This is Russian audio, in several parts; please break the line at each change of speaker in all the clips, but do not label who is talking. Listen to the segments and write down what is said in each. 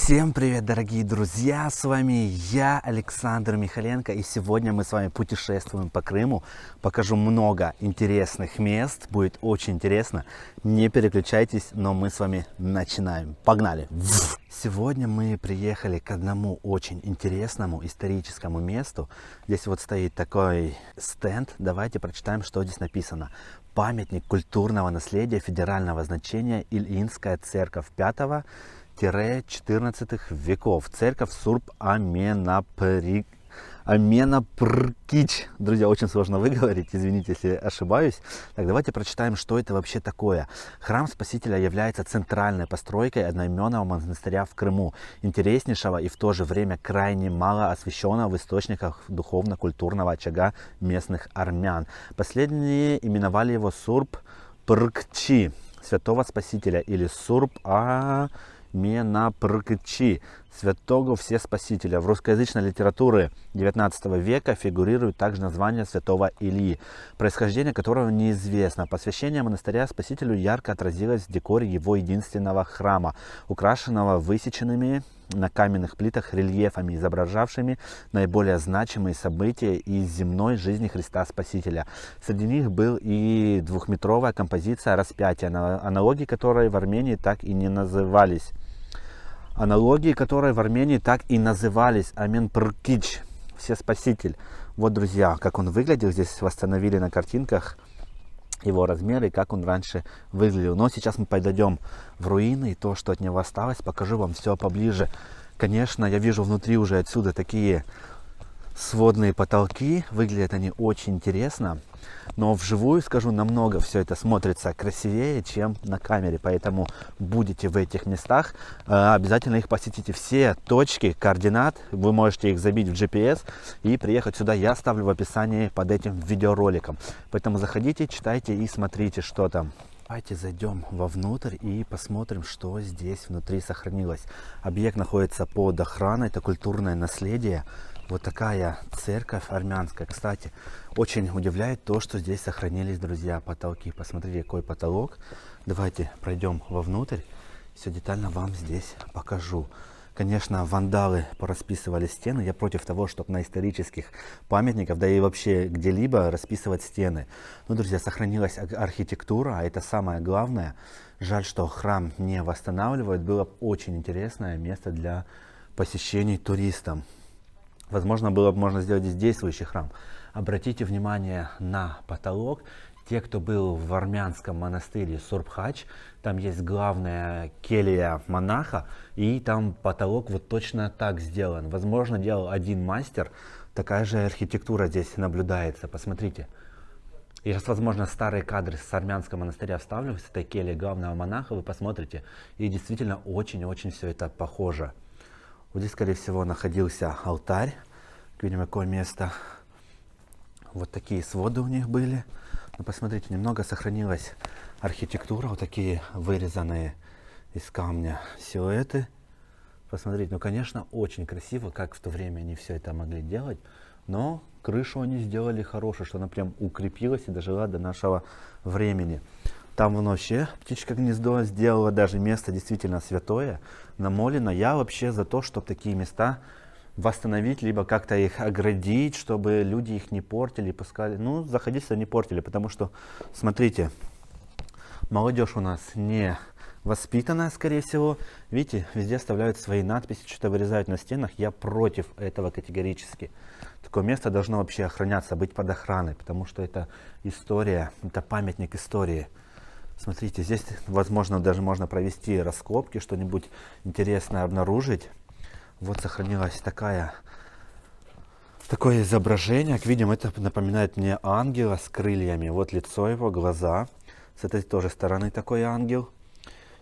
Всем привет, дорогие друзья! С вами я, Александр Михаленко, и сегодня мы с вами путешествуем по Крыму. Покажу много интересных мест, будет очень интересно. Не переключайтесь, но мы с вами начинаем. Погнали! Сегодня мы приехали к одному очень интересному историческому месту. Здесь вот стоит такой стенд. Давайте прочитаем, что здесь написано. Памятник культурного наследия федерального значения Ильинская церковь 5-14 веков. Церковь Аменапркич. Друзья, очень сложно выговорить, извините, если ошибаюсь. Так, давайте прочитаем, что это вообще такое. Храм Спасителя является центральной постройкой одноименного монастыря в Крыму, интереснейшего и в то же время крайне мало освященного в источниках духовно-культурного очага местных армян. Последние именовали его Сурб-Пркчи, святого Спасителя, или Сурб-Аменапркчи, святого Всеспасителя. В русскоязычной литературе XIX века фигурирует также название святого Ильи, происхождение которого неизвестно. Посвящение монастыря Спасителю ярко отразилось в декоре его единственного храма, украшенного высеченными на каменных плитах рельефами, изображавшими наиболее значимые события из земной жизни Христа Спасителя. Среди них был и двухметровая композиция распятия, аналогии которой в Армении так и назывались Аменпркич, Всеспаситель. Вот, друзья, как он выглядел. Здесь восстановили на картинках его размеры и как он раньше выглядел. Но сейчас мы подойдем в руины, и то, что от него осталось, покажу вам все поближе. Конечно, я вижу внутри уже отсюда такие сводные потолки, выглядят они очень интересно, но вживую, скажу, намного все это смотрится красивее, чем на камере. Поэтому будете в этих местах, обязательно их посетите. Все точки координат вы можете их забить в GPS и приехать сюда. Я оставлю в описании под этим видеороликом, поэтому заходите, читайте и смотрите, что там. Давайте зайдем вовнутрь и посмотрим, что здесь внутри сохранилось. Объект находится под охраной, это культурное наследие. Вот такая церковь армянская. Кстати, очень удивляет то, что здесь сохранились, друзья, потолки. Посмотрите, какой потолок. Давайте пройдем вовнутрь. Все детально вам здесь покажу. Конечно, вандалы порасписывали стены. Я против того, чтобы на исторических памятниках, да и вообще где-либо расписывать стены. Но, друзья, сохранилась архитектура, а это самое главное. Жаль, что храм не восстанавливают. Было очень интересное место для посещений туристам. Возможно, было бы можно сделать здесь действующий храм. Обратите внимание на потолок. Те, кто был в армянском монастыре Сурбхач, там есть главная келья монаха, и там потолок вот точно так сделан. Возможно, делал один мастер. Такая же архитектура здесь наблюдается. Посмотрите. И сейчас, возможно, старые кадры с армянского монастыря вставлю с этой кельи главного монаха, вы посмотрите. И действительно очень-очень все это похоже. Вот здесь, скорее всего, находился алтарь. Видим, какое место. Вот такие своды у них были. Но посмотрите, немного сохранилась архитектура. Вот такие вырезанные из камня силуэты. Посмотрите, ну, конечно, очень красиво, как в то время они все это могли делать. Но крышу они сделали хорошую, что она прям укрепилась и дожила до нашего времени. Там вообще птичка гнездо сделала, даже место действительно святое, намолено. Я вообще за то, чтобы такие места восстановить, либо как-то их оградить, чтобы люди их не портили, пускали. Ну, заходиться не портили, потому что, смотрите, молодежь у нас не воспитанная, скорее всего. Видите, везде оставляют свои надписи, что-то вырезают на стенах. Я против этого категорически. Такое место должно вообще охраняться, быть под охраной, потому что это история, это памятник истории. Смотрите, здесь, возможно, даже можно провести раскопки, что-нибудь интересное обнаружить. Вот сохранилось такое изображение. Как видим, это напоминает мне ангела с крыльями. Вот лицо его, глаза. С этой тоже стороны такой ангел.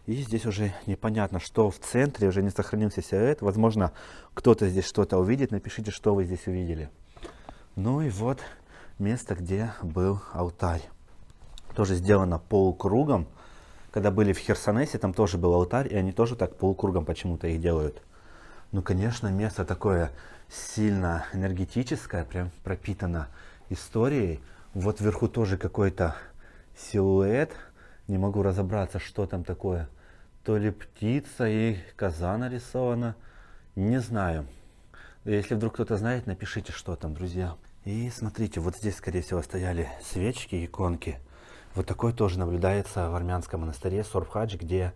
И здесь уже непонятно, что в центре, уже не сохранился силуэт. Возможно, кто-то здесь что-то увидит. Напишите, что вы здесь увидели. Ну и вот место, где был алтарь. Тоже сделано полукругом. Когда были в Херсонесе, там тоже был алтарь, и они тоже так полукругом почему-то их делают. Ну, конечно, место такое сильно энергетическое, прям пропитано историей. Вот вверху тоже какой-то силуэт. Не могу разобраться, что там такое. То ли птица и коза нарисована. Не знаю. Если вдруг кто-то знает, напишите, что там, друзья. И смотрите, вот здесь, скорее всего, стояли свечки, иконки. Вот такое тоже наблюдается в армянском монастыре Сорбхадж, где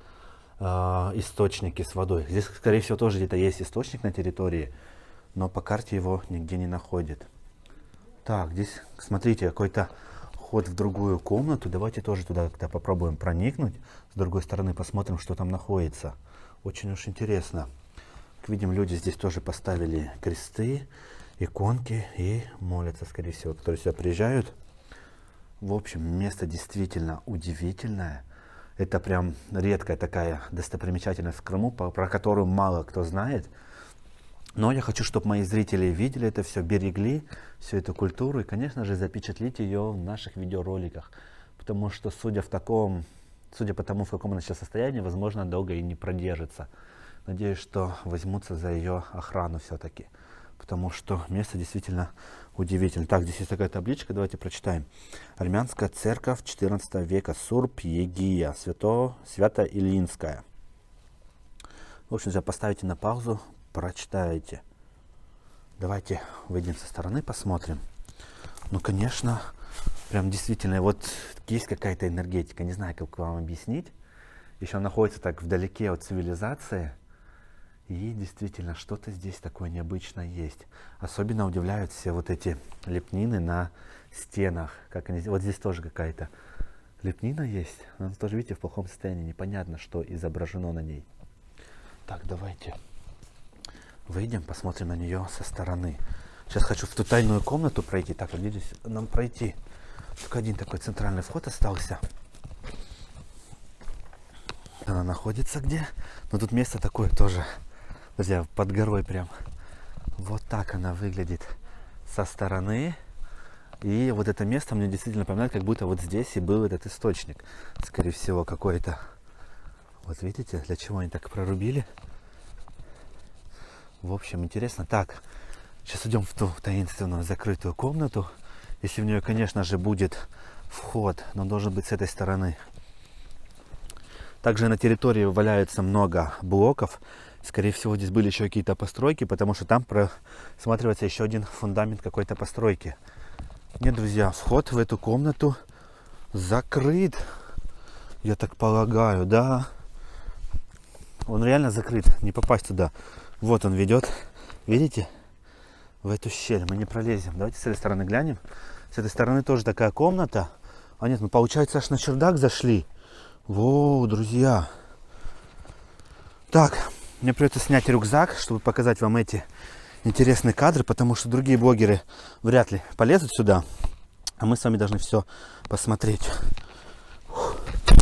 источники с водой. Здесь, скорее всего, тоже где-то есть источник на территории, но по карте его нигде не находит. Так, здесь, смотрите, какой-то ход в другую комнату. Давайте тоже туда как-то попробуем проникнуть. С другой стороны посмотрим, что там находится. Очень уж интересно. Как видим, люди здесь тоже поставили кресты, иконки и молятся, скорее всего, которые сюда приезжают. В общем, место действительно удивительное. Это прям редкая такая достопримечательность в Крыму, про которую мало кто знает. Но я хочу, чтобы мои зрители видели это все, берегли всю эту культуру и, конечно же, запечатлить ее в наших видеороликах. Потому что, судя по тому, в каком она сейчас состоянии, возможно, долго и не продержится. Надеюсь, что возьмутся за ее охрану все-таки. Потому что место действительно удивительно. Так, здесь есть такая табличка, давайте прочитаем. Армянская церковь 14 века, Сурб-Егия, Свято-Илинская. В общем, поставите на паузу, прочитайте. Давайте выйдем со стороны, посмотрим. Ну, конечно, прям действительно, вот есть какая-то энергетика, не знаю, как вам объяснить. Еще находится так вдалеке от цивилизации. И действительно, что-то здесь такое необычное есть. Особенно удивляют все вот эти лепнины на стенах. Как они, вот здесь тоже какая-то лепнина есть. Она тоже, видите, в плохом состоянии. Непонятно, что изображено на ней. Так, давайте выйдем, посмотрим на нее со стороны. Сейчас хочу в ту тайную комнату пройти. Так, вот здесь нам пройти. Только один такой центральный вход остался. Она находится где? Но тут место такое тоже, друзья, под горой прям. Вот так она выглядит со стороны. И вот это место мне действительно напоминает, как будто вот здесь и был этот источник. Скорее всего, какой-то. Вот видите, для чего они так прорубили? В общем, интересно. Так, сейчас идем в ту таинственную закрытую комнату. Если в нее, конечно же, будет вход, но должен быть с этой стороны. Также на территории валяется много блоков. Скорее всего, здесь были еще какие-то постройки, потому что там просматривается еще один фундамент какой-то постройки. Нет, друзья, вход в эту комнату закрыт. Я так полагаю, да. Он реально закрыт, не попасть туда. Вот он ведет, видите, в эту щель. Мы не пролезем. Давайте с этой стороны глянем. С этой стороны тоже такая комната. А нет, мы, получается, аж на чердак зашли. Воу, друзья. Так, мне придется снять рюкзак, чтобы показать вам эти интересные кадры, потому что другие блогеры вряд ли полезут сюда. А мы с вами должны все посмотреть.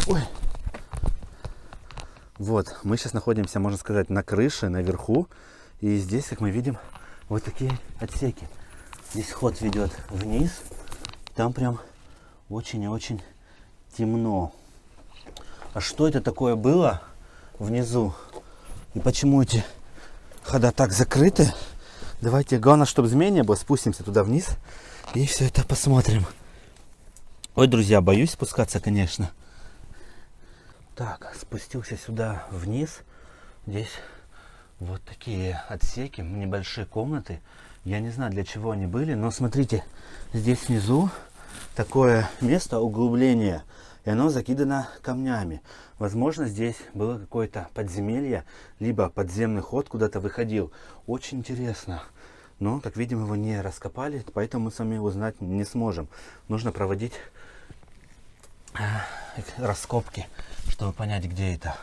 Ой. Вот, мы сейчас находимся, можно сказать, на крыше, наверху. И здесь, как мы видим, вот такие отсеки. Здесь ход ведет вниз. Там прям очень и очень темно. А что это такое было внизу? И почему эти хода так закрыты? Давайте, главное, чтобы змей не было, спустимся туда вниз и все это посмотрим. Ой, друзья, боюсь спускаться, конечно. Так, спустился сюда вниз. Здесь вот такие отсеки, небольшие комнаты. Я не знаю, для чего они были, но смотрите, здесь внизу такое место углубления, и оно закидано камнями. Возможно, здесь было какое-то подземелье, либо подземный ход куда-то выходил. Очень интересно. Но, как видим, его не раскопали, поэтому мы сами узнать не сможем. Нужно проводить раскопки, чтобы понять, где это.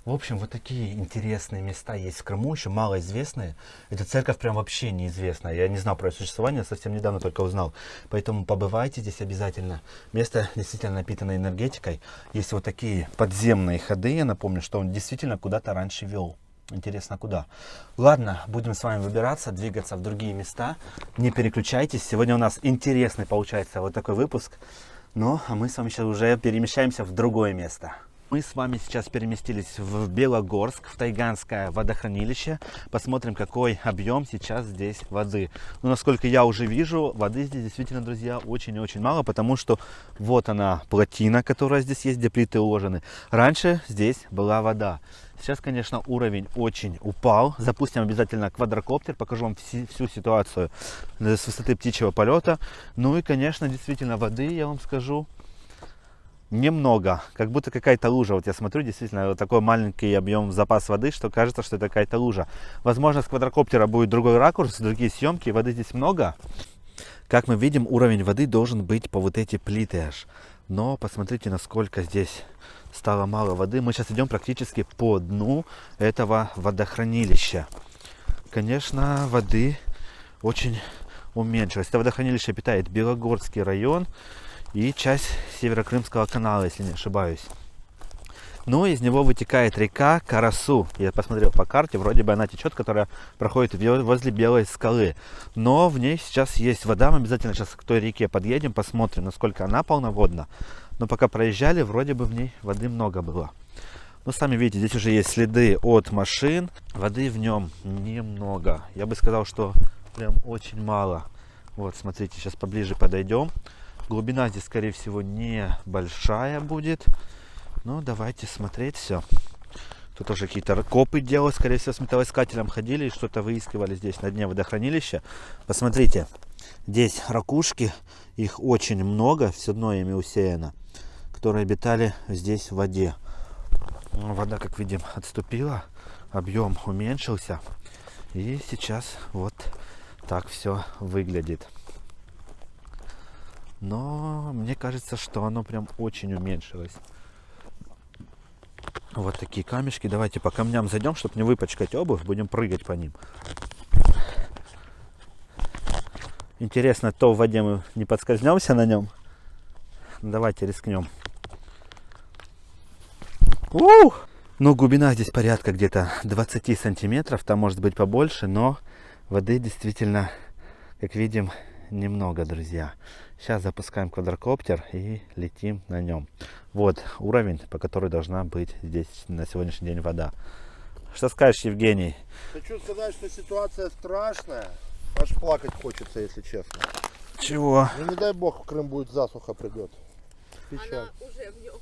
В общем, вот такие интересные места есть в Крыму, еще малоизвестные. Эта церковь прям вообще неизвестная. Я не знал про ее существование, совсем недавно только узнал. Поэтому побывайте здесь обязательно. Место действительно напитано энергетикой. Есть вот такие подземные ходы. Я напомню, что он действительно куда-то раньше вел. Интересно, куда? Ладно, будем с вами выбираться, двигаться в другие места. Не переключайтесь. Сегодня у нас интересный получается вот такой выпуск. Ну, а мы с вами сейчас уже перемещаемся в другое место. Мы с вами сейчас переместились в Белогорск, в Тайганское водохранилище. Посмотрим, какой объем сейчас здесь воды. Ну, насколько я уже вижу, воды здесь действительно, друзья, очень и очень мало, потому что вот она, плотина, которая здесь есть, где плиты уложены. Раньше здесь была вода. Сейчас, конечно, уровень очень упал. Запустим обязательно квадрокоптер, покажу вам всю ситуацию с высоты птичьего полета. Ну и, конечно, действительно, воды, я вам скажу, немного, как будто какая-то лужа. Вот я смотрю, действительно, вот такой маленький объем запас воды, что кажется, что это какая-то лужа. Возможно, с квадрокоптера будет другой ракурс, другие съемки. Воды здесь много. Как мы видим, уровень воды должен быть по вот эти плиты аж. Но посмотрите, насколько здесь стало мало воды. Мы сейчас идем практически по дну этого водохранилища. Конечно, воды очень уменьшилось. Это водохранилище питает Белогорский район и часть Северокрымского канала, если не ошибаюсь. Но из него вытекает река Карасу. Я посмотрел по карте, вроде бы она течет, которая проходит возле Белой скалы. Но в ней сейчас есть вода. Мы обязательно сейчас к той реке подъедем, посмотрим, насколько она полноводна. Но пока проезжали, вроде бы в ней воды много было. Ну, сами видите, здесь уже есть следы от машин. Воды в нем немного. Я бы сказал, что прям очень мало. Вот, смотрите, сейчас поближе подойдем. Глубина здесь, скорее всего, небольшая будет. Ну, давайте смотреть все. Тут уже какие-то копы делают, скорее всего, с металлоискателем ходили и что-то выискивали здесь на дне водохранилища. Посмотрите, здесь ракушки, их очень много, все дно ими усеяно, которые обитали здесь в воде. Вода, как видим, отступила, объем уменьшился. И сейчас вот так все выглядит. Но мне кажется, что оно прям очень уменьшилось. Вот такие камешки. Давайте по камням зайдем, чтобы не выпачкать обувь. Будем прыгать по ним. Интересно, то в воде мы не подскользнемся на нем. Давайте рискнем. Ух! Ну, глубина здесь порядка где-то 20 сантиметров. Там может быть побольше, но воды действительно, как видим, немного, друзья. Сейчас запускаем квадрокоптер и летим на нем. Вот уровень, по которому должна быть здесь на сегодняшний день вода. Что скажешь, Евгений?
Хочу сказать, что ситуация страшная. Аж плакать хочется, если честно.
Чего?
Ну не дай бог, в Крым будет засуха, придет. Печаль.
Она уже в нем.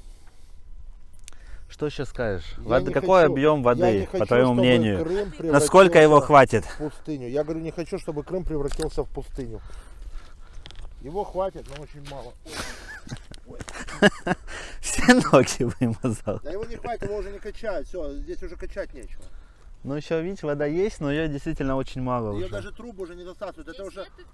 Что еще скажешь?
Я
Какой
хочу-
объем
я
воды,
не хочу,
по твоему
чтобы
мнению?
Крым
Насколько его
превратился
хватит?
в пустыню. Я говорю, не хочу, чтобы Крым превратился в пустыню. Его хватит, но очень мало.
Все ноги вымазал.
Да его не хватит, его уже не качают. Все, здесь уже качать нечего.
Ну еще, видишь, вода есть, но ее действительно очень мало
Ее
уже.
даже трубы уже не достаточно. Это
Здесь
уже...
нету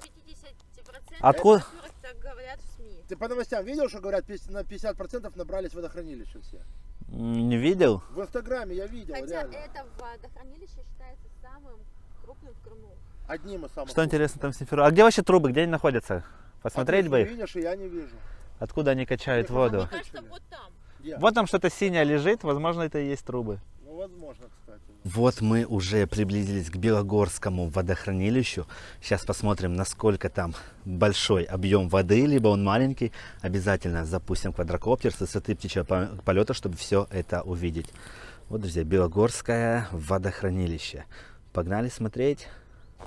50%.
Откуда?
Во-первых, так говорят в СМИ.
Ты по новостям видел, что говорят, на 50% набрались водохранилища все?
Не видел?
В Инстаграме я видел,
Хотя
реально.
это водохранилище считается самым крупным в Крыму.
Одним из самых...
Что интересно там с Симферополем? А где вообще трубы? Где они находятся? Посмотреть
ты
бы
их
их.
не видишь, и я не вижу.
Откуда они качают
Мне
воду?
Мне кажется, вот там.
Где?
Вот там что-то синее лежит, возможно, это и есть трубы.
Ну, возможно, кстати.
Вот мы уже приблизились к Белогорскому водохранилищу. Сейчас посмотрим, насколько там большой объем воды, либо он маленький. Обязательно запустим квадрокоптер с высоты птичьего полета, чтобы все это увидеть. Вот, друзья, Белогорское водохранилище. Погнали смотреть.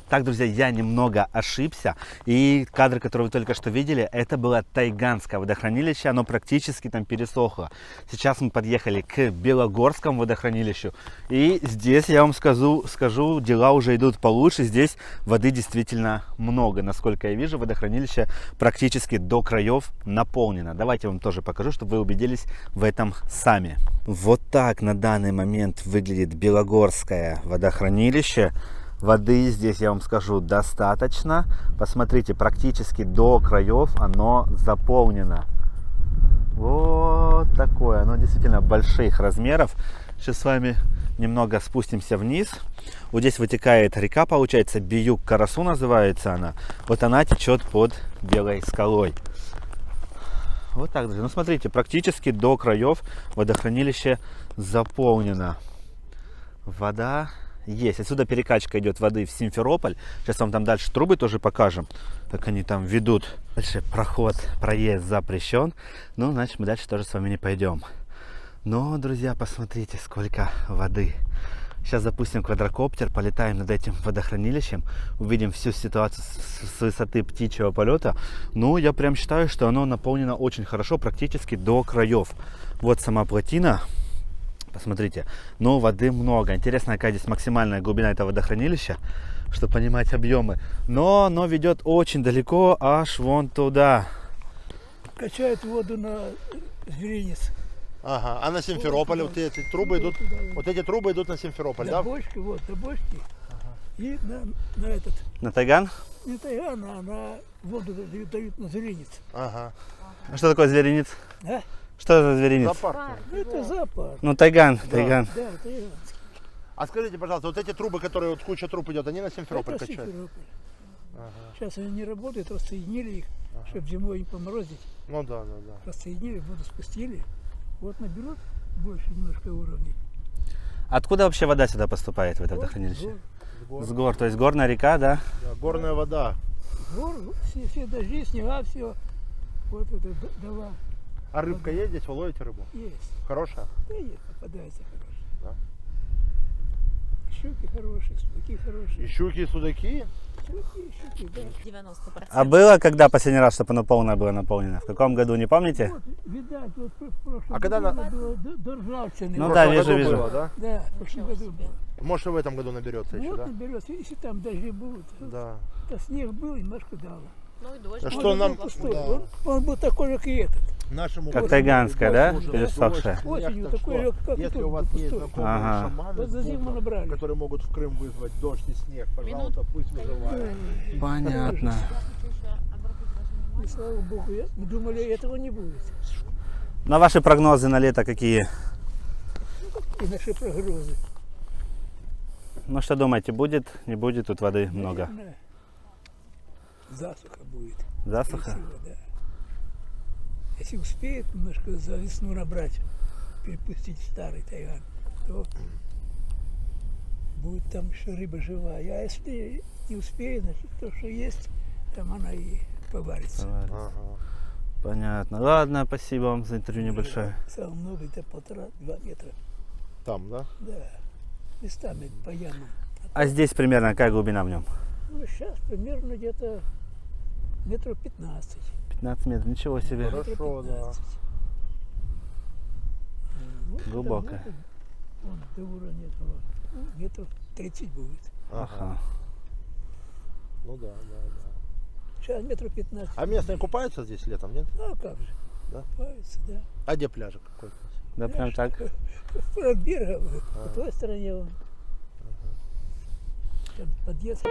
Так, друзья, я немного ошибся. И кадры, которые вы только что видели, это было Тайганское водохранилище. Оно практически там пересохло. Сейчас мы подъехали к Белогорскому водохранилищу. И здесь, я вам скажу, дела уже идут получше. Здесь воды действительно много. Насколько я вижу, водохранилище практически до краев наполнено. Давайте я вам тоже покажу, чтобы вы убедились в этом сами. Вот так на данный момент выглядит Белогорское водохранилище. Воды здесь, я вам скажу, достаточно. Посмотрите, практически до краев оно заполнено. Вот такое. Оно действительно больших размеров. Сейчас с вами немного спустимся вниз. Вот здесь вытекает река, получается, Биюк-Карасу называется она. Вот она течет под Белой скалой. Вот так, друзья. Ну, смотрите, практически до краев водохранилище заполнено. Вода есть. Отсюда перекачка идет воды в Симферополь. Сейчас вам там дальше трубы тоже покажем, как они там ведут. Дальше проезд запрещен. Ну, значит, мы дальше тоже с вами не пойдем. Но, друзья, посмотрите, сколько воды. Сейчас запустим квадрокоптер, полетаем над этим водохранилищем, увидим всю ситуацию с высоты птичьего полета. Ну, я прям считаю, что оно наполнено очень хорошо, практически до краев. Вот сама плотина, посмотрите, но воды много. Интересно, какая здесь максимальная глубина этого водохранилища, чтобы понимать объемы. Но оно ведет очень далеко, аж вон туда.
Качает воду на зверинец.
Ага. А на Симферополе вот эти трубы идут, вот эти трубы идут на Симферополь,
До
да?
бочки, вот, до бочки. И на этот,
На Тайган?
не тайган, а на воду дают на зверинец.
Ага.
А что такое зверинец?
Да?
Что это за зверинец?
Зоопарк.
Это зоопарк.
Ну, Тайган, Тайган.
Да, тайганский.
А скажите, пожалуйста, вот эти трубы, которые вот куча труб идет, они на Симферополь
Это
качают?
Симферополь. Сейчас они не работают, рассоединили их, чтобы зимой не поморозить.
Ну да, да, да.
Рассоединили, воду спустили. Вот наберут больше немножко уровней.
Откуда вообще вода сюда поступает, в это водохранилище?
Гор,
С гор, то есть горная река, да?
Да, горная вода.
гор, все дожди, снега, все. Вот это дала
А рыбка есть здесь? Вы ловите рыбу?
есть.
Хорошая?
Да есть, попадается хорошие.
Да.
Щуки хорошие, судаки
И
хорошие.
щуки, и судаки?
Щуки, да.
90%.
А было когда последний раз, чтобы оно полное было наполнено? В каком году, не помните?
Вот, видать, вот в прошлом
А когда
году было до ржавчины.
Ну
В
да,
прошлом
вижу,
году
вижу.
было, да?
Да, в прошлом году было.
Может и в этом году наберется еще,
Вот
да?
наберется, если там дожди будут.
Да.
Да, снег был, немножко дало.
Ну и дождь.
Да
Он
что
был
нам-
пустой.
да.
Он был такой, как и этот.
Нашему
Как
городу
тайганская, да?
уже
Пересохшая.
очень
Осенью
так
такой
что,
лёг, как и
если
тут,
у вас есть
пустой.
знакомые
Ага.
шаманы,
Вот за
с
зиму
бубном,
набрали.
которые могут в Крым вызвать дождь и снег, пожалуйста, пусть вызывают.
Понятно.
Я хочу еще обратить ваше
И
внимание.
слава богу, мы думали, этого не будет.
На ваши прогнозы на лето какие?
И наши прогрозы.
Ну что думаете, будет, не будет тут воды много?
Наверное, засуха будет.
Засуха?
Красиво, да. Если успеет немножко за весну набрать, перепустить в старый Тайган, то будет там еще рыба живая. А если не успеет, значит то, что есть, там она и поварится.
Ага.
Понятно. Ладно, спасибо вам за интервью небольшое.
Самое много, это 1,5-2 метра.
Там, да?
Да, местами по ямам.
А здесь примерно какая глубина в нем?
Ну, сейчас примерно где-то метров 15.
15 метров, ничего себе.
Хорошо, да.
Вот там
Глубоко.
где-то, вон до уровня этого, ну, метров 30 будет.
Ага.
Ну да, да, да.
Сейчас метров 15.
А местные купаются здесь летом, нет?
А как же?
Да?
Купаются, да.
А где пляжик какой-то?
Да прям так.
От берега, по той стороне вон. Там подъезд.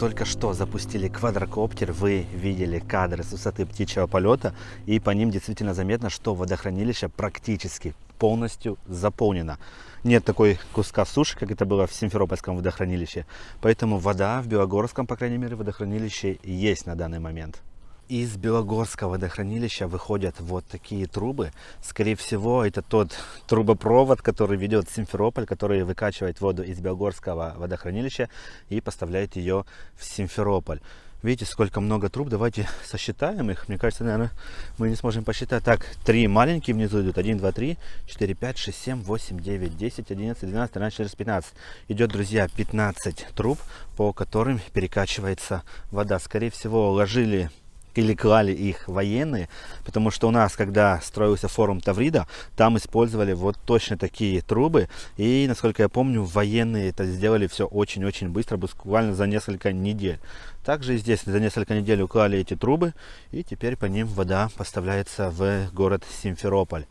только что запустили квадрокоптер, вы видели кадры с высоты птичьего полета, и по ним действительно заметно, что водохранилище практически полностью заполнено. Нет такой куска суши, как это было в Симферопольском водохранилище, поэтому вода в Белогорском, по крайней мере, водохранилище есть на данный момент. Из Белогорского водохранилища выходят вот такие трубы. Скорее всего, это тот трубопровод, который ведет в Симферополь, который выкачивает воду из Белогорского водохранилища и поставляет ее в Симферополь. Видите, сколько много труб. Давайте сосчитаем их. Мне кажется, наверное, мы не сможем посчитать. Так, 3 маленькие внизу идут. 1, 2, 3, 4, 5, 6, 7, 8, 9, 10, 11, 12, 13, 14, 15. Идет, друзья, 15 труб, по которым перекачивается вода. Скорее всего, ложили или клали их военные, потому что у нас, когда строился форум Таврида, там использовали вот точно такие трубы, и, насколько я помню, военные это сделали все очень-очень быстро, буквально за несколько недель. Также и здесь за несколько недель уклали эти трубы, и теперь по ним вода поставляется в город Симферополь.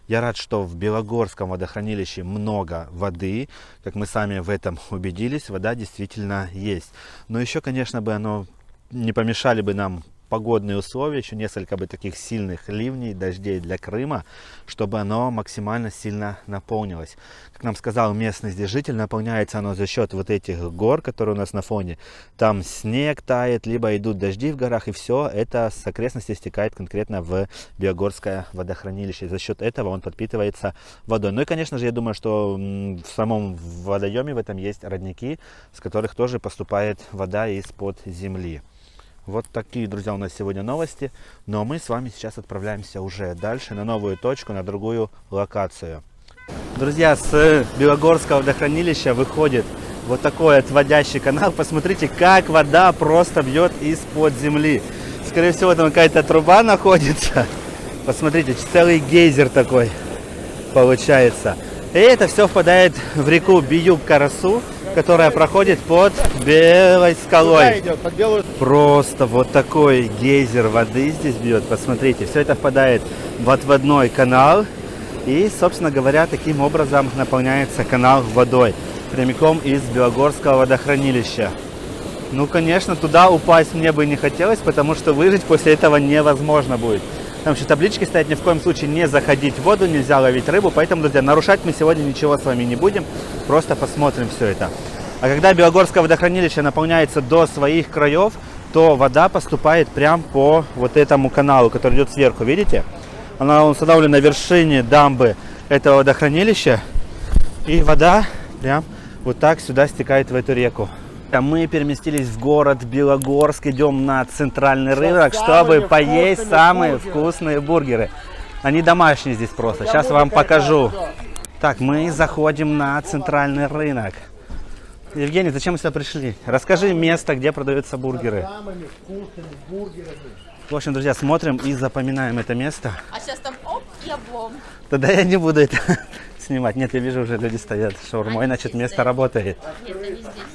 Я рад, что в Белогорском водохранилище много воды, как мы сами в этом убедились, вода действительно есть. Но еще, конечно, не помешали бы нам погодные условия, еще несколько бы таких сильных ливней, дождей для Крыма, чтобы оно максимально сильно наполнилось. Как нам сказал местный здесь житель, наполняется оно за счет вот этих гор, которые у нас на фоне. Там снег тает, либо идут дожди в горах, и все это с окрестностей стекает конкретно в Белогорское водохранилище. За счет этого он подпитывается водой. Ну и, конечно же, я думаю, что в самом водоеме в этом есть родники, с которых тоже поступает вода из-под земли. Вот такие, друзья, у нас сегодня новости. Но мы с вами сейчас отправляемся уже дальше, на новую точку, на другую локацию. Друзья, с Белогорского водохранилища выходит вот такой отводящий канал. Посмотрите, как вода просто бьет из-под земли. Скорее всего, там какая-то труба находится. Посмотрите, целый гейзер такой получается. И это все впадает в реку Биюк-Карасу, которая проходит под Белой скалой.
Идет, под белую...
Просто вот такой гейзер воды здесь бьет. Посмотрите, все это впадает в отводной канал. И, собственно говоря, таким образом наполняется канал водой. Прямиком из Белогорского водохранилища. Ну, конечно, туда упасть мне бы не хотелось, потому что выжить после этого невозможно будет. Там еще таблички стоят: ни в коем случае не заходить в воду, нельзя ловить рыбу. Поэтому, друзья, нарушать мы сегодня ничего с вами не будем. Просто посмотрим все это. А когда Белогорское водохранилище наполняется до своих краев, то вода поступает прямо по вот этому каналу, который идет сверху. Видите? Она установлена на вершине дамбы этого водохранилища. И вода прям вот так сюда стекает в эту реку. Мы переместились в город Белогорск, идем на центральный рынок, чтобы поесть самые вкусные бургеры. Они домашние здесь просто. Сейчас вам покажу. Так, мы заходим на центральный рынок. Евгений, зачем мы сюда пришли? Расскажи место, где продаются бургеры.
Самыми вкусными бургерами.
В общем, друзья, смотрим и запоминаем это место.
А сейчас там оп и облом.
Тогда я не буду это снимать. Нет, я вижу, уже люди стоят с шаурмой, значит, место работает.
Нет, они здесь стоят.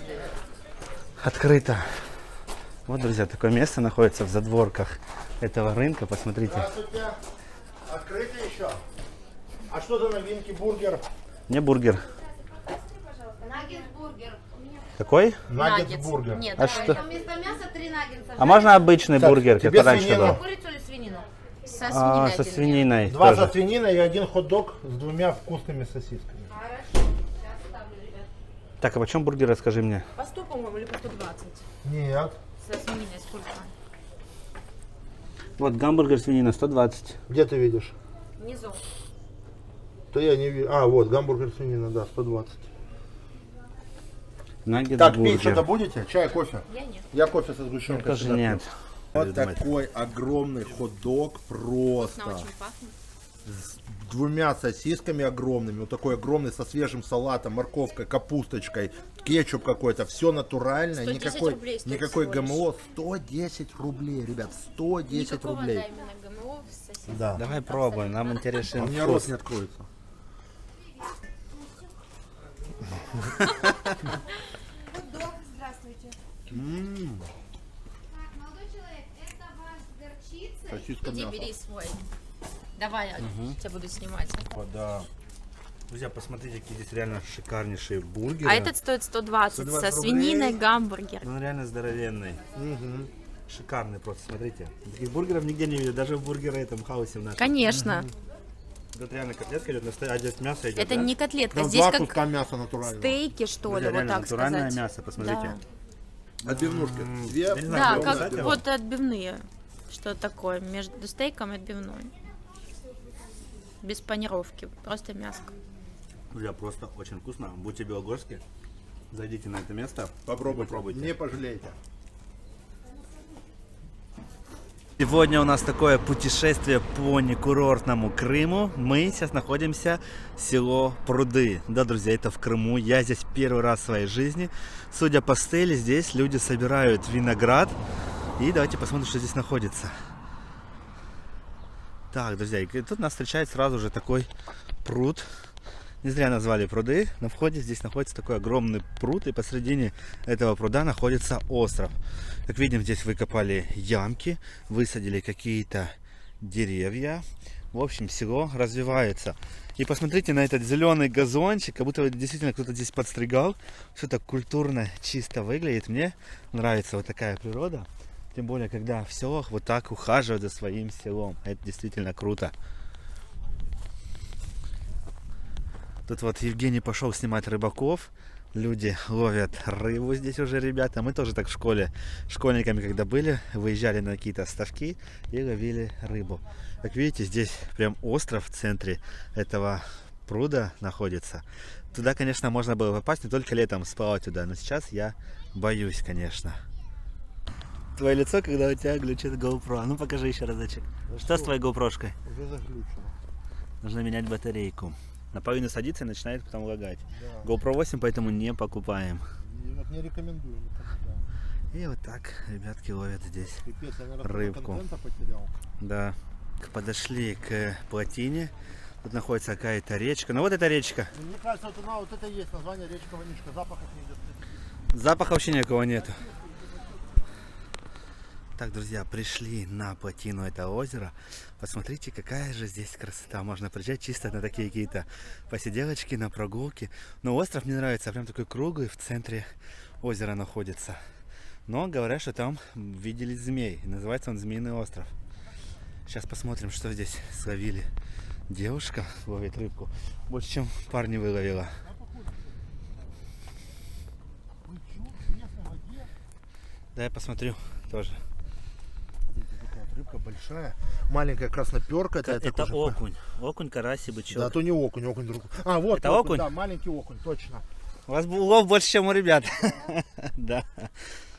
Открыто. Вот, друзья, такое место находится в задворках этого рынка. Посмотрите.
Здравствуйте. Открыто еще? А что за новинки? Бургер?
Не бургер.
Наггетс-бургер.
Какой?
Наггетс-бургер.
Нет,
А что?
вместо мяса 3 наггетса.
А можно обычный
Так,
бургер,
тебе
как раньше
свинину?
был?
Курицу или свинину? Со
А,
свининой.
со
один
свининой
2
тоже.
со свининой и 1 хот-дог с 2 вкусными сосисками.
Хорошо, сейчас ставлю, ребят.
Так, а почем бургер, расскажи мне?
По 100, по-моему, или по 120.
Нет.
Со свининой сколько?
Вот гамбургер свинина 120.
Где ты видишь?
Внизу.
То я не вижу. А, вот, гамбургер свинина, да, 120.
Наггетс
Так, пить
бургер.
что-то будете? Чай, кофе?
Я нет.
Я кофе со сгущенкой.
Тоже
всегда
нет.
пью. Вот такой огромный хот-дог
Вкусно
просто.
очень пахнет.
С 2 сосисками огромными, вот такой огромный, со свежим салатом, морковкой, капусточкой, кетчуп какой-то, все натуральное,
110 рублей стоит
никакой
всего лишь.
ГМО, 110 рублей, ребят, 110
Никакого,
рублей.
да, именно ГМО с сосисками.
Да.
Давай пробуем, нам
А
интересен
у меня
вкус.
рот не откроется.
Хот-дог, здравствуйте.
М-м,
Так, молодой человек, это ваш с горчицей?
сосиска
Иди,
мясо.
бери свой. Давай, я тебя буду снимать.
Да.
Друзья, посмотрите, какие здесь реально шикарнейшие бургеры.
А этот стоит 120 со
120
свининой,
рублей.
гамбургер.
Он реально здоровенный.
Мгм.
Шикарный просто, смотрите. Таких бургеров нигде не видел, даже в бургеры этом хаусе в нашем.
Конечно.
Тут реально котлетка идет, а здесь мясо идет,
Это
да?
не котлетка,
Там
здесь
два
как
куска мяса натурального.
стейки, что ли,
Друзья,
вот
реально
так
натуральное
сказать.
мясо, посмотрите.
Да.
Отбивнушки. Две.
Я не знаю,
Да,
как
как
сказать его.
вот отбивные. Что такое между стейком и отбивной. Без панировки, просто мяско.
Друзья, просто очень вкусно. Будьте белогорские, зайдите на это место.
Попробуйте. Не пожалеете.
Сегодня у нас такое путешествие по некурортному Крыму. Мы сейчас находимся в село Пруды. Да, друзья, это в Крыму. Я здесь первый раз в своей жизни. Судя по стеле, здесь люди собирают виноград. И давайте посмотрим, что здесь находится. Так, друзья, и тут нас встречает сразу же такой пруд. Не зря назвали пруды. На входе здесь находится такой огромный пруд, и посредине этого пруда находится остров. Как видим, здесь выкопали ямки, высадили какие-то деревья. В общем, село развивается. И посмотрите на этот зеленый газончик, как будто действительно кто-то здесь подстригал. Все так культурно, чисто выглядит. Мне нравится вот такая природа. Тем более, когда в селах вот так ухаживают за своим селом. Это действительно круто. Тут вот Евгений пошел снимать рыбаков. Люди ловят рыбу здесь уже, ребята. Мы тоже так в школе, школьниками когда были, выезжали на какие-то ставки и ловили рыбу. Как видите, здесь прям остров в центре этого пруда находится. Туда, конечно, можно было попасть, не только летом сплавать туда, но сейчас я боюсь, конечно. Твое лицо, когда у тебя глючит GoPro. Ну покажи еще разочек. Что с твоей GoPro-шкой?
Уже заглючило.
Нужно менять батарейку. Наполовину садится и начинает потом лагать.
Да.
GoPro 8 поэтому не покупаем.
И вот не рекомендую никому, да.
И вот так ребятки ловят здесь
Пипец, я, наверное,
рыбку.
контента потерял.
Да. Подошли к плотине. Тут находится какая-то речка. Ну вот эта речка.
Мне кажется, вот это и есть название речка Вонишка. Запаха не идет.
Запаха вообще никакого нету. Так, друзья, пришли на плотину этого озера. Посмотрите, какая же здесь красота. Можно приезжать чисто на такие какие-то посиделочки, на прогулки. Но остров мне нравится, прям такой круглый, в центре озера находится. Но говорят, что там видели змей. И называется он Змеиный остров. Сейчас посмотрим, что здесь словили. Девушка ловит рыбку. Больше, чем парни выловила. Да, я посмотрю тоже.
Рыбка большая, маленькая красноперка.
Это окунь. Окунь, карась и бычок.
Да, то не окунь, окунь друг. А, вот
Это окунь?
Да, маленький окунь, точно.
У вас был улов больше, чем у ребят. Да.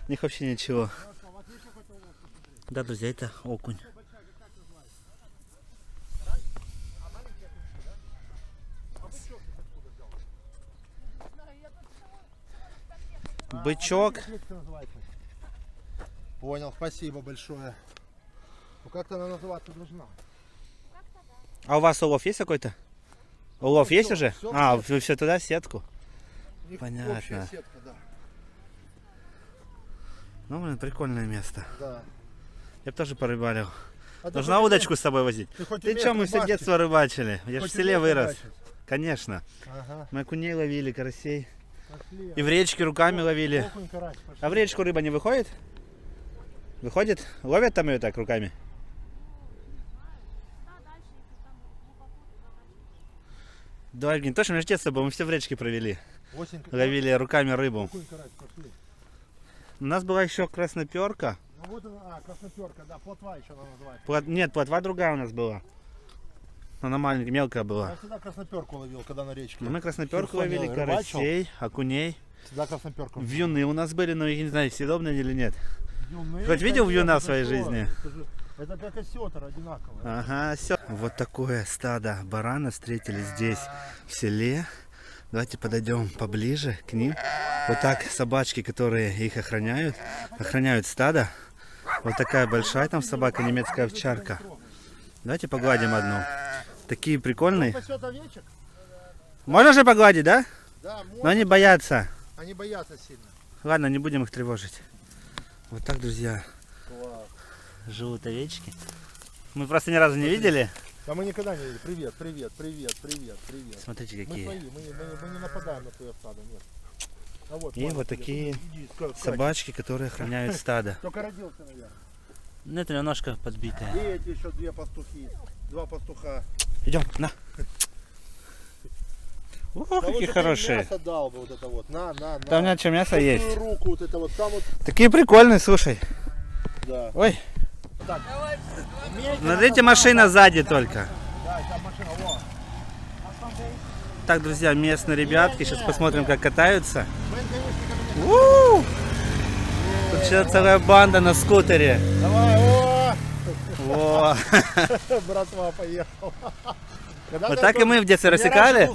У них вообще ничего. Да, друзья, это окунь. Бычок.
Понял, спасибо большое. Ну как-то она называться должна.
А у вас улов есть какой-то? Улов
Ну,
есть
всё,
уже?
всё
А,
в
вы все туда, в сетку?
У них
Понятно.
общая сетка, да.
Ну, блин, прикольное место.
Да.
Я бы тоже порыбалил.
А ты
Нужна
хоть
удочку с собой возить?
хоть
Ты
умеешь
что, мы все
рыбачить?
детство рыбачили. Я же
Хоть
в селе
умеешь
вырос.
рыбачить?
Конечно.
Ага.
Мы окуней ловили, карасей.
Пошли.
И в речке руками ловили.
Окунь, карась, пошли.
А в речку рыба не выходит? Выходит? Ловят там ее так руками? Да, Евгений, точно, мы же детство было, мы все в речке провели.
Осень,
Ловили руками рыбу.
окунь, карась, пошли.
У нас была еще красноперка.
Ну вот она, красноперка, да, плотва еще она называется.
Нет, плотва другая у нас была. Она маленькая, мелкая была.
Я всегда красноперку ловил, когда на речке.
Мы красноперку
Херсоне
ловили,
рыбачил.
карасей, окуней.
Всегда красноперку.
Вьюны у нас были, но я не знаю, съедобные или нет.
Вьюны,
Хоть видел
конечно,
вьюна в
ты
своей
что?
жизни?
Это как осетр одинаковый.
Ага, все. Вот такое стадо барана встретили здесь, в селе. Давайте подойдем поближе к ним. Вот так собачки, которые их охраняют стадо. Вот такая большая там собака, немецкая овчарка. Давайте погладим одну. Такие прикольные.
Пасет овечек?
Можно же погладить, да?
Да,
Но они боятся.
Они боятся сильно.
Ладно, не будем их тревожить. Вот так, друзья,
Класс.
живут овечки. Мы просто ни разу не видели.
Да мы никогда не видели. Привет, привет, привет, привет, привет.
Смотрите,
Мы
какие.
свои, мы не нападаем на твою стадо, нет. А вот,
И
Ваня,
вот
привет.
такие
Иди, скачь.
собачки, которые охраняют стадо.
Только родился, наверное.
Ну, это немножко подбитое.
И эти еще две пастухи. Два пастуха.
Идем, на. О,
Да
какие
лучше ты
хорошие.
мясо дал бы вот это вот. На.
Там у меня что, мясо
Такую
есть?
руку вот это вот. Там вот,
Такие прикольные, слушай.
да.
Ой,
Так.
смотрите, машина сзади только.
Да, там машина, во.
Так, друзья, местные ребятки, сейчас посмотрим, как катаются.
Мы, конечно,
У! Тут сейчас целая банда на скутере.
давай, о!
Во.
Братва поехал.
Вот так и мы в детстве рассекали.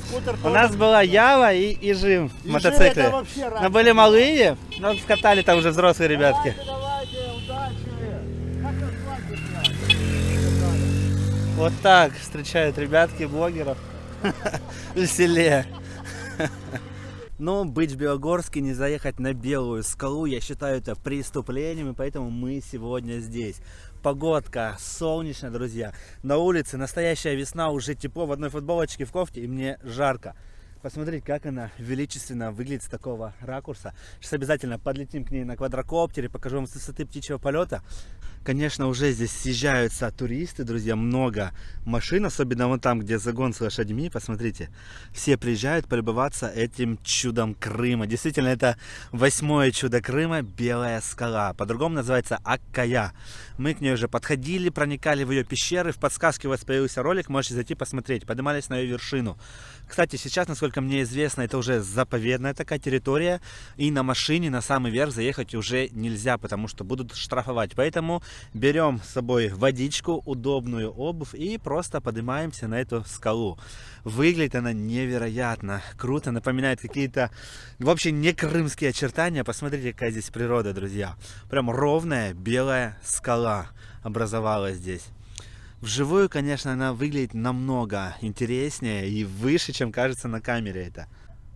У нас была Ява и Жим в мотоцикле. Мы были малые, но катали там уже взрослые ребятки.
Давайте, удачи. Как на свадьбе прям.
Вот так встречают ребятки блогеров в селе. Но быть в Белогорске, не заехать на Белую скалу, я считаю это преступлением, и поэтому мы сегодня здесь. Погодка солнечная, друзья. На улице настоящая весна, уже тепло, в одной футболочке, в кофте, и мне жарко. Посмотрите, как она величественно выглядит с такого ракурса. Сейчас обязательно подлетим к ней на квадрокоптере, покажу вам с высоты птичьего полета. Конечно, уже здесь съезжаются туристы, друзья, много машин, особенно вон там, где загон с лошадьми. Посмотрите, все приезжают полюбоваться этим чудом Крыма. Действительно, это 8-е чудо Крыма, Белая скала. По-другому называется Аккая. Мы к ней уже подходили, проникали в ее пещеры. В подсказке у вас появился ролик, можете зайти посмотреть. Поднимались на ее вершину. Кстати, сейчас, насколько мне известно, это уже заповедная такая территория. И на машине на самый верх заехать уже нельзя, потому что будут штрафовать. Поэтому берем с собой водичку, удобную обувь и просто поднимаемся на эту скалу. Выглядит она невероятно круто, напоминает какие-то вообще не крымские очертания. Посмотрите, какая здесь природа, друзья. Прям ровная белая скала образовалась здесь. Вживую, конечно, она выглядит намного интереснее и выше, чем кажется на камере это.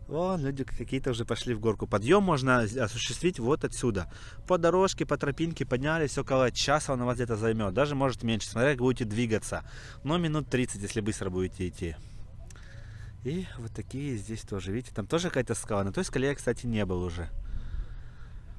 Вон, люди какие-то уже пошли в горку. Подъем можно осуществить вот отсюда. По дорожке, по тропинке поднялись, около часа он у вас где-то займет. Даже может меньше, смотря как будете двигаться. Но минут 30, если быстро будете идти. И вот такие здесь тоже, видите, там тоже какая-то скала. На той скале я, кстати, не был уже.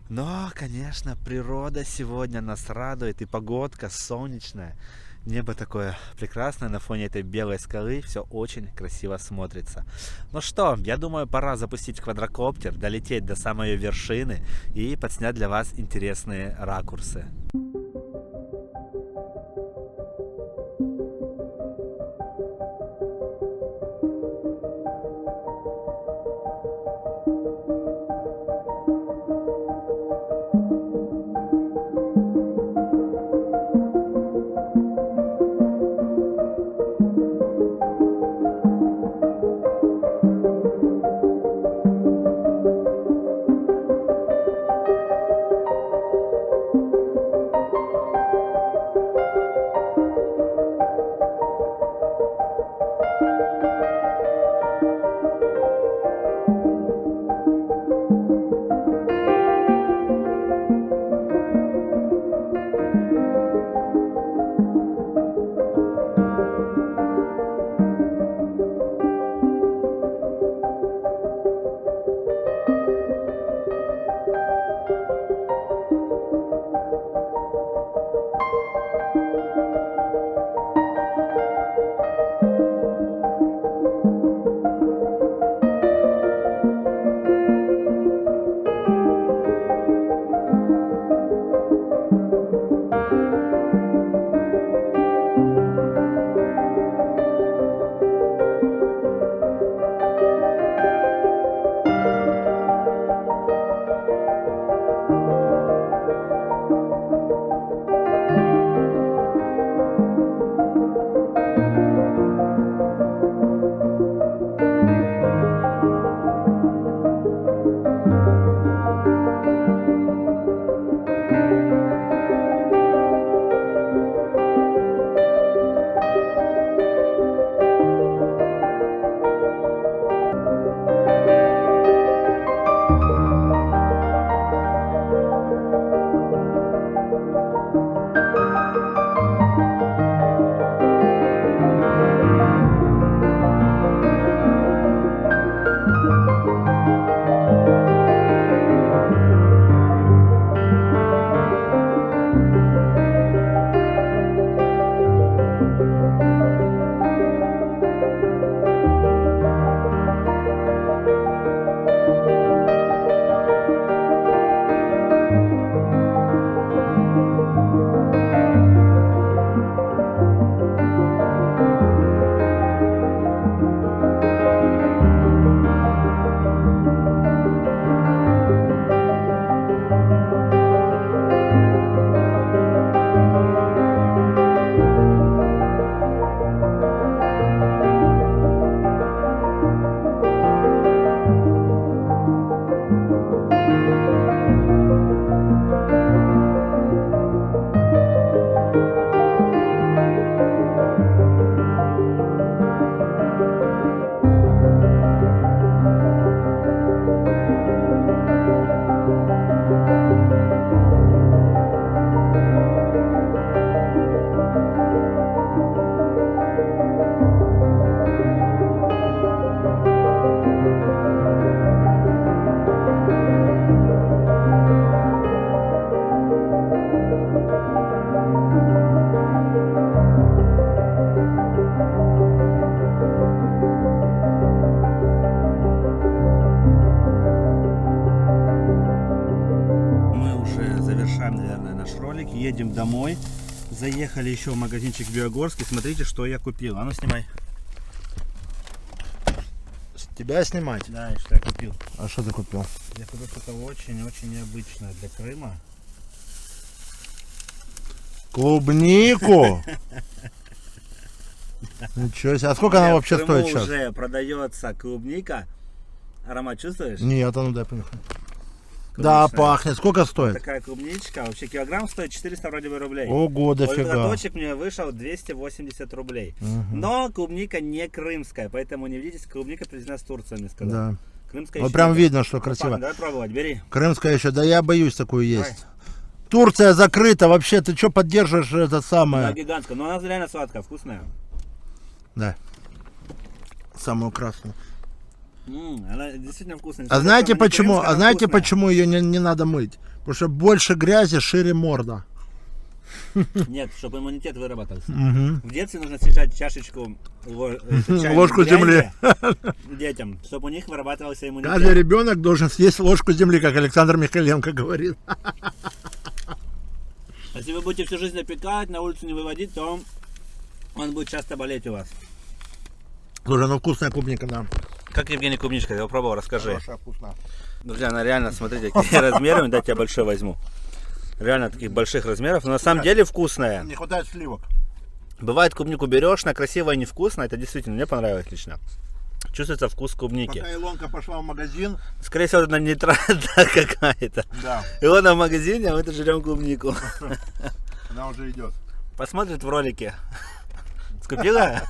Но, конечно, природа сегодня нас радует. И погодка солнечная. Небо такое прекрасное на фоне этой белой скалы. Все очень красиво смотрится. Ну что, я думаю, пора запустить квадрокоптер, долететь до самой вершины и подснять для вас интересные ракурсы. завершаем, наверное, наш ролик. Едем домой. Заехали еще в магазинчик Биогорский. Смотрите, что я купил. А ну снимай.
Тебя снимать?
Да, что я купил.
А что ты купил?
Я купил что-то очень-очень необычное для Крыма.
Клубнику? Ничего себе. А сколько она вообще
в Крыму
стоит сейчас?
уже продается клубника. Аромат чувствуешь?
Нет, а ну дай понюхай. Да,
Клубничная.
пахнет. Сколько стоит?
Такая клубничка. Вообще килограмм стоит 400 вроде бы рублей.
Ого,
Вот
дофига.
этот лоточек мне вышел 280 рублей. Но клубника не крымская, поэтому не видите, клубника привезена с Турции, мне сказали.
Да.
Крымская
Вот
еще
прям
нет.
видно, что
Ну,
красиво.
пахнет, давай пробовать, бери.
Крымская еще, да я боюсь такую есть. Турция закрыта, вообще ты что поддерживаешь это
Она
самое?
гигантская, но она реально сладкая, вкусная.
Да. Самую красную.
Она действительно вкусная.
А знаете
Она не
почему?
крымская,
А
она
знаете
вкусная.
почему ее не надо мыть? Потому что больше грязи, шире морда.
Нет, чтобы иммунитет выработался.
Мгм.
В детстве нужно снижать чашечку, чайную
Ложку
грязи
земли.
детям, чтобы у них вырабатывался
Каждый
иммунитет.
ребенок должен съесть ложку земли, как Александр Михайленко говорит.
Если вы будете всю жизнь опекать, на улицу не выводить, то он будет часто болеть у вас.
Слушай, ну вкусная клубника, да.
Как Евгений клубничка, я попробовал, расскажи.
Хорошая, вкусная.
Друзья, она реально, смотрите, какие размеры, дайте я большой возьму. Реально таких больших размеров, но на самом деле вкусная.
Не хватает сливок.
Бывает, клубнику берешь, она красивая и невкусная, это действительно мне понравилось лично. Чувствуется вкус клубники.
Пока Илонка пошла в магазин,
Скорее всего, это нейтральная какая-то.
да,
И он в магазине, а мы тут жрем клубнику.
она уже идет.
Посмотрит в ролике. Скупила?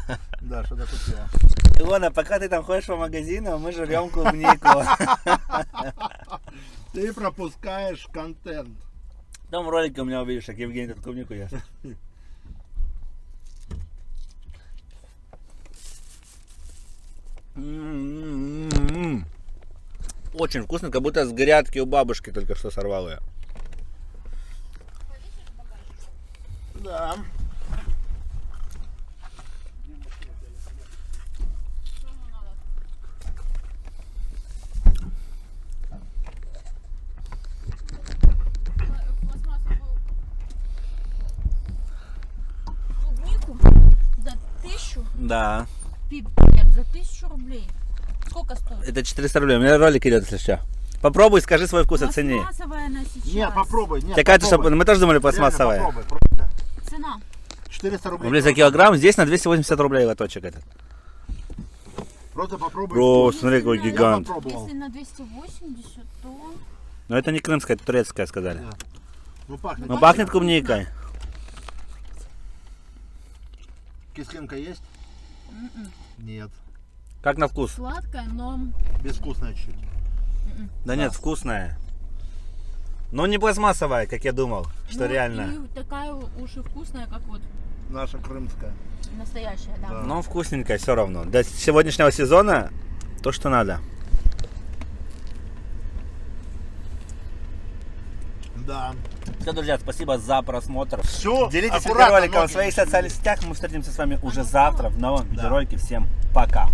Да, что-то купила.
Илона, пока ты там ходишь по магазину, мы жрем клубнику.
Ты пропускаешь контент.
Там в ролике у меня увидишь, как Евгений тут клубнику ест. Очень вкусно, как будто с грядки у бабушки только что сорвал ее.
Да.
Клубнику за 1000,
Да.
пипец, за 1000 рублей. Сколько стоит?
Это 400 рублей. У меня ролик идет, если что. Попробуй, скажи свой вкус, оцени.
Пластмассовая она сейчас.
Нет, попробуй. Нет,
Какая-то,
попробуй.
чтобы... Мы тоже думали
Реально,
пластмассовая.
попробуй, просто.
Цена.
400 рублей.
Рублей за килограмм, здесь на 280 рублей лоточек этот.
Просто попробуй.
О, смотри, какой
Если на-
гигант.
Попробовал.
Если на 280, то...
Но это не крымская, это турецкая, сказали.
Ну пахнет.
Ну пахнет клубникой.
Кислинка есть? Нет.
Как на вкус?
Сладкая, но...
Безвкусная чуть-чуть.
Да нет, вкусная. Но не пластмассовая, как я думал, что
ну,
реально.
И такая уж и вкусная, как вот
Наша крымская.
настоящая, да.
Но вкусненькая все равно. Для сегодняшнего сезона то, что надо.
Да.
Все, друзья, спасибо за просмотр.
Все.
Делитесь видеороликом в своих социальных сетях. Мы встретимся с вами уже завтра в новом видеоролике. Всем пока.